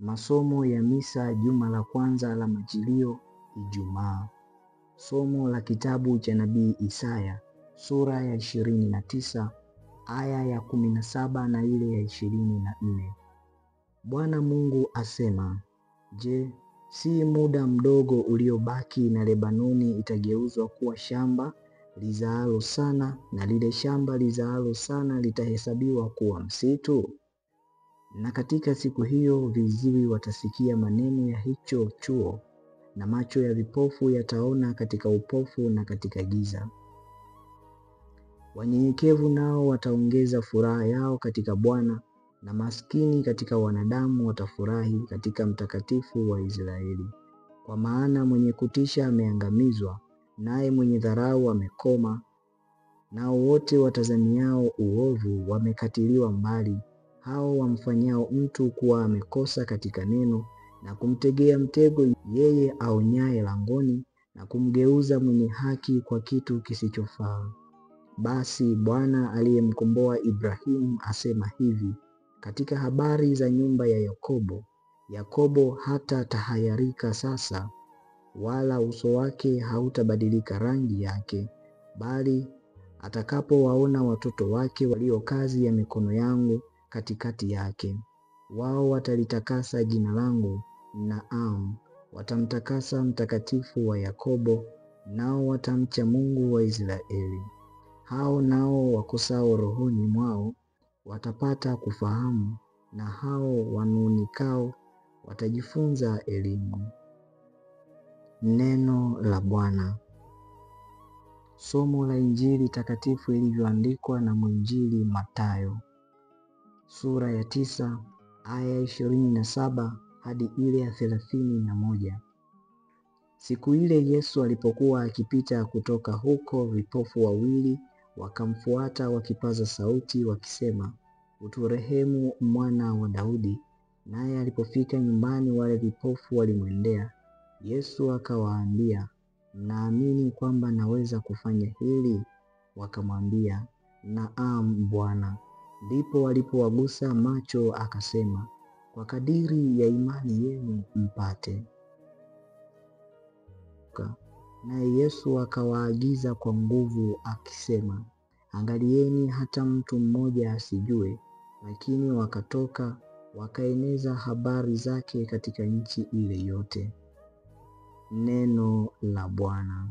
Masomo ya misa juma la kwanza la Majilio, Ijumaa. Somo la kitabu cha nabii Isaya sura ya 29 aya ya 17 na ile ya 24. Bwana Mungu asema, je, si muda mdogo uliobaki na Lebanoni itageuzwa kuwa shamba lizaalo sana, na lile shamba lizaalo sana litahesabiwa kuwa msitu? Na katika siku hiyo viziwi watasikia maneno ya hicho chuo, na macho ya vipofu yataona katika upofu na katika giza. Wanyenyekevu nao wataongeza furaha yao katika Bwana, na maskini katika wanadamu watafurahi katika Mtakatifu wa Israeli. Kwa maana mwenye kutisha ameangamizwa, naye mwenye dharau amekoma, nao wote watazamiao uovu wamekatiliwa mbali, hao wamfanyao mtu kuwa amekosa katika neno, na kumtegea mtego yeye aonyaye langoni, na kumgeuza mwenye haki kwa kitu kisichofaa. Basi Bwana aliyemkomboa Ibrahimu asema hivi katika habari za nyumba ya Yakobo: Yakobo hata tahayarika sasa, wala uso wake hautabadilika rangi yake, bali atakapowaona watoto wake walio kazi ya mikono yangu katikati yake, wao watalitakasa jina langu, naam, watamtakasa Mtakatifu wa Yakobo, nao watamcha Mungu wa Israeli. Hao nao wakosao rohoni mwao watapata kufahamu, na hao wanung'unikao watajifunza elimu. Neno la Bwana. Somo la Injili takatifu ilivyoandikwa na mwinjili Mathayo sura ya 9 aya ya 27 hadi ile ya 31. Siku ile Yesu alipokuwa akipita kutoka huko, vipofu wawili wakamfuata wakipaza sauti wakisema, uturehemu, Mwana wa Daudi. Naye alipofika nyumbani, wale vipofu walimwendea Yesu akawaambia, mnaamini kwamba naweza kufanya hili? Wakamwambia, naam Bwana. Ndipo walipowagusa macho akasema, kwa kadiri ya imani yenu mpate. Naye Yesu akawaagiza kwa nguvu akisema, angalieni hata mtu mmoja asijue. Lakini wakatoka wakaeneza habari zake katika nchi ile yote. Neno la Bwana.